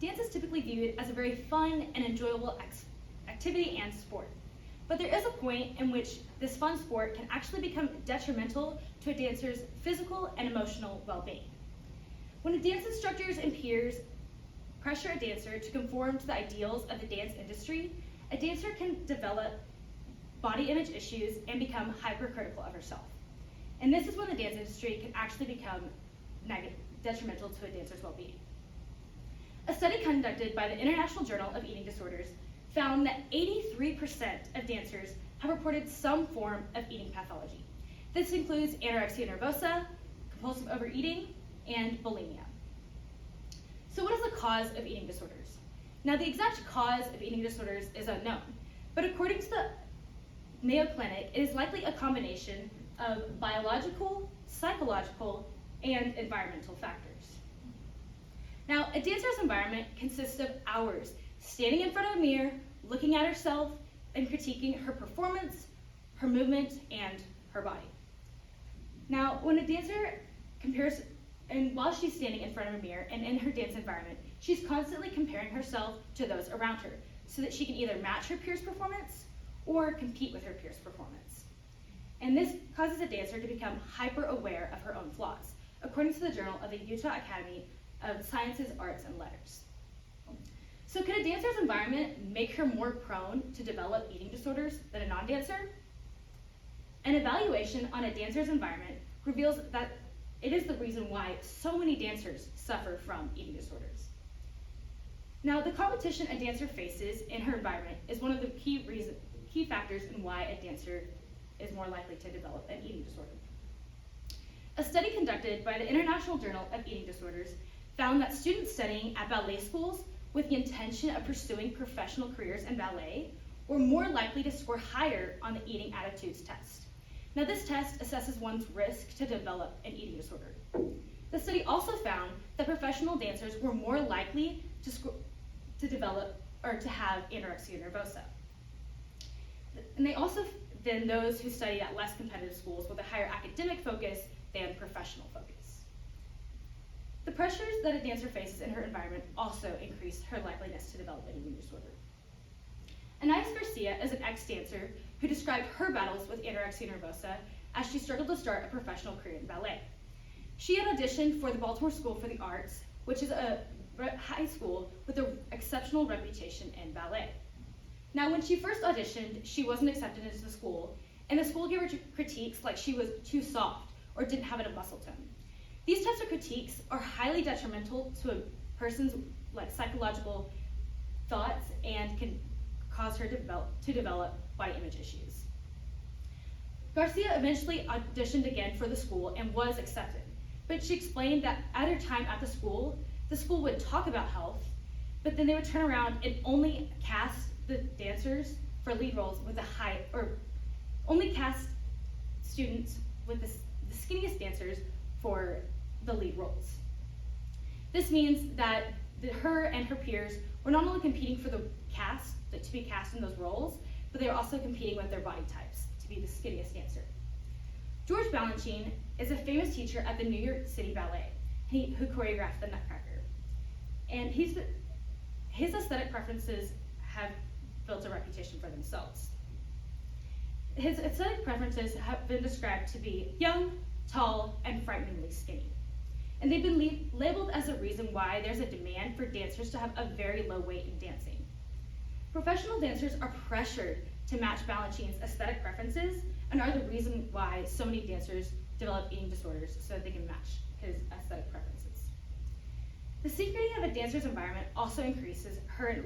dance is typically viewed as a very fun and enjoyable activity and sport. But there is a point in which this fun sport can actually become detrimental to a dancer's physical and emotional well-being. When a dance instructors and peers pressure a dancer to conform to the ideals of the dance industry, a dancer can develop body image issues and become hypercritical of herself. And this is when the dance industry can actually become detrimental to a dancer's well-being. A study conducted by the International Journal of Eating Disorders found that 83% of dancers have reported some form of eating pathology. This includes anorexia nervosa, compulsive overeating, and bulimia. So what is the cause of eating disorders? Now, the exact cause of eating disorders is unknown, but according to the Mayo Clinic, it is likely a combination of biological, psychological, and environmental factors. Now, a dancer's environment consists of hours standing in front of a mirror, looking at herself, and critiquing her performance, her movement, and her body. Now, when a dancer compares, and while she's standing in front of a mirror and in her dance environment, she's constantly comparing herself to those around her so that she can either match her peers' performance or compete with her peers' performance. And this causes a dancer to become hyper-aware of her own flaws, according to the Journal of the Utah Academy of Sciences, Arts, and Letters. So can a dancer's environment make her more prone to develop eating disorders than a non-dancer? An evaluation on a dancer's environment reveals that it is the reason why so many dancers suffer from eating disorders. Now, the competition a dancer faces in her environment is one of the key factors in why a dancer is more likely to develop an eating disorder. A study conducted by the International Journal of Eating Disorders found that students studying at ballet schools with the intention of pursuing professional careers in ballet were more likely to score higher on the eating attitudes test. Now, this test assesses one's risk to develop an eating disorder. The study also found that professional dancers were more likely to develop or to have anorexia nervosa. And they also than those who studied at less competitive schools with a higher academic focus than professional focus. The pressures that a dancer faces in her environment also increase her likeliness to develop an eating disorder. Anais Garcia is an ex-dancer who described her battles with anorexia nervosa as she struggled to start a professional career in ballet. She had auditioned for the Baltimore School for the Arts, which is a high school with an exceptional reputation in ballet. Now, when she first auditioned, she wasn't accepted into the school, and the school gave her critiques like she was too soft or didn't have enough muscle tone. These types of critiques are highly detrimental to a person's psychological thoughts and can cause her to develop body image issues. Garcia eventually auditioned again for the school and was accepted, but she explained that at her time at the school would talk about health, but then they would turn around and only cast the dancers for lead roles with only cast students with the skinniest dancers for the lead roles. This means that her and her peers were not only competing for the cast, to be cast in those roles, but they were also competing with their body types to be the skinniest dancer. George Balanchine is a famous teacher at the New York City Ballet, who choreographed the Nutcracker. And his aesthetic preferences have built a reputation for themselves. His aesthetic preferences have been described to be young, tall, and frighteningly skinny. And they've been labeled as a reason why there's a demand for dancers to have a very low weight in dancing. Professional dancers are pressured to match Balanchine's aesthetic preferences and are the reason why so many dancers develop eating disorders so that they can match his aesthetic preferences. The synchrony of a dancer's environment also increases her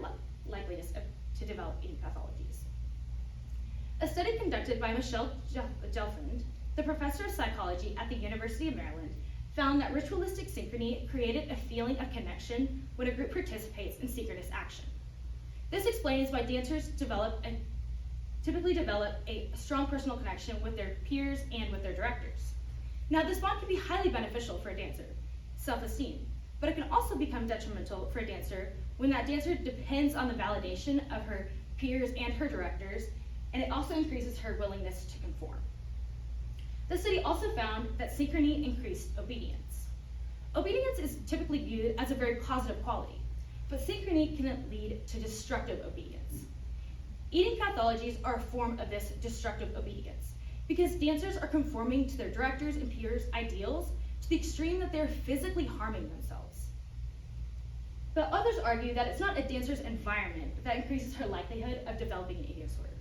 likeliness to develop eating pathologies. A study conducted by Michelle Gelfand, the professor of psychology at the University of Maryland, found that ritualistic synchrony created a feeling of connection when a group participates in synchronous action. This explains why dancers typically develop a strong personal connection with their peers and with their directors. Now, this bond can be highly beneficial for a dancer, self-esteem, but it can also become detrimental for a dancer when that dancer depends on the validation of her peers and her directors, and it also increases her willingness to conform. The study also found that synchrony increased obedience. Obedience is typically viewed as a very positive quality, but synchrony can lead to destructive obedience. Eating pathologies are a form of this destructive obedience because dancers are conforming to their directors' and peers' ideals to the extreme that they're physically harming themselves. But others argue that it's not a dancer's environment that increases her likelihood of developing an eating disorder,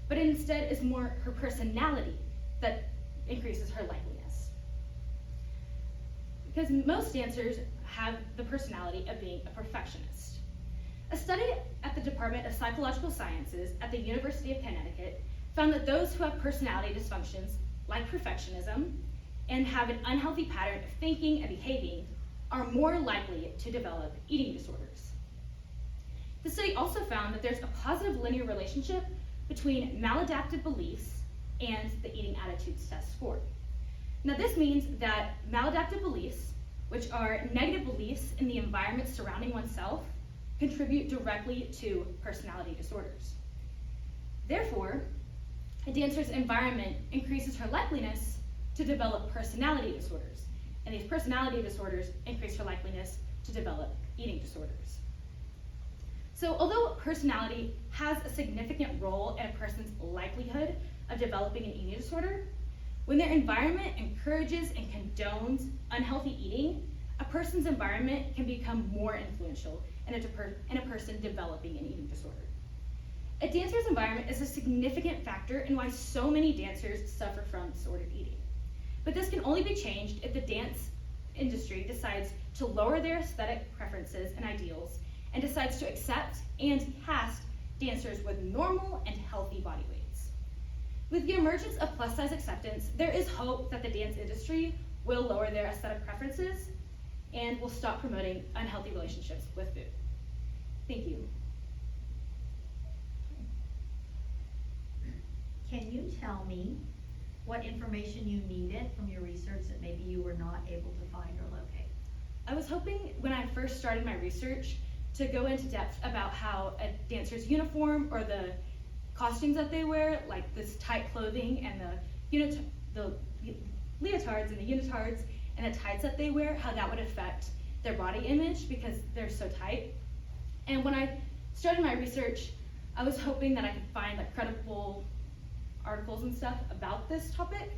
but instead is more her personality that increases her likeliness. Because most dancers have the personality of being a perfectionist. A study at the Department of Psychological Sciences at the University of Connecticut found that those who have personality dysfunctions, like perfectionism, and have an unhealthy pattern of thinking and behaving, are more likely to develop eating disorders. The study also found that there's a positive linear relationship between maladaptive beliefs and the eating attitudes test score. Now this means that maladaptive beliefs, which are negative beliefs in the environment surrounding oneself, contribute directly to personality disorders. Therefore, a dancer's environment increases her likeliness to develop personality disorders, and these personality disorders increase her likeliness to develop eating disorders. So although personality has a significant role in a person's likelihood of developing an eating disorder, when their environment encourages and condones unhealthy eating, a person's environment can become more influential in a person developing an eating disorder. A dancer's environment is a significant factor in why so many dancers suffer from disordered eating. But this can only be changed if the dance industry decides to lower their aesthetic preferences and ideals and decides to accept and cast dancers with normal and healthy body weights. With the emergence of plus-size acceptance, there is hope that the dance industry will lower their aesthetic preferences and will stop promoting unhealthy relationships with food. Thank you. Can you tell me what information you needed from your research that maybe you were not able to find or locate? I was hoping when I first started my research to go into depth about how a dancer's uniform or the costumes that they wear, like this tight clothing and the leotards and the unitards and the tights that they wear, how that would affect their body image because they're so tight. And when I started my research, I was hoping that I could find like credible articles and stuff about this topic.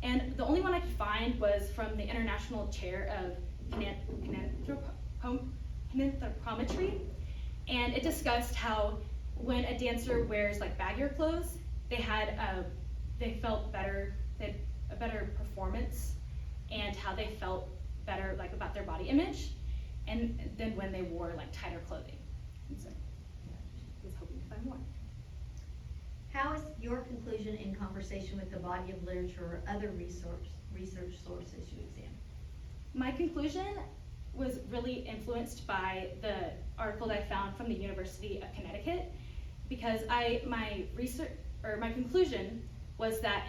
And the only one I could find was from the International Chair of Kinanthropometry. And it discussed how when a dancer wears like baggier clothes, they felt better, they had a better performance, and how they felt better like about their body image, and then when they wore like tighter clothing. And so I was hoping to find more. How is your conclusion in conversation with the body of literature or other research sources you examined? My conclusion was really influenced by the article that I found from the University of Connecticut, because my conclusion was that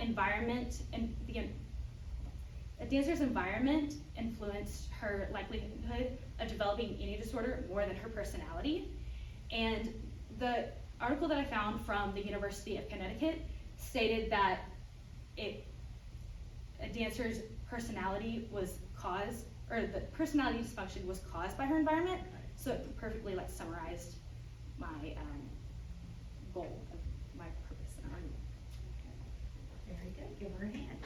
a dancer's environment influenced her likelihood of developing an eating disorder more than her personality. And the article that I found from the University of Connecticut stated that a dancer's personality was caused, or the personality dysfunction was caused by her environment. So it perfectly like summarized my goal of my purpose in argument. Very good. Give her a hand.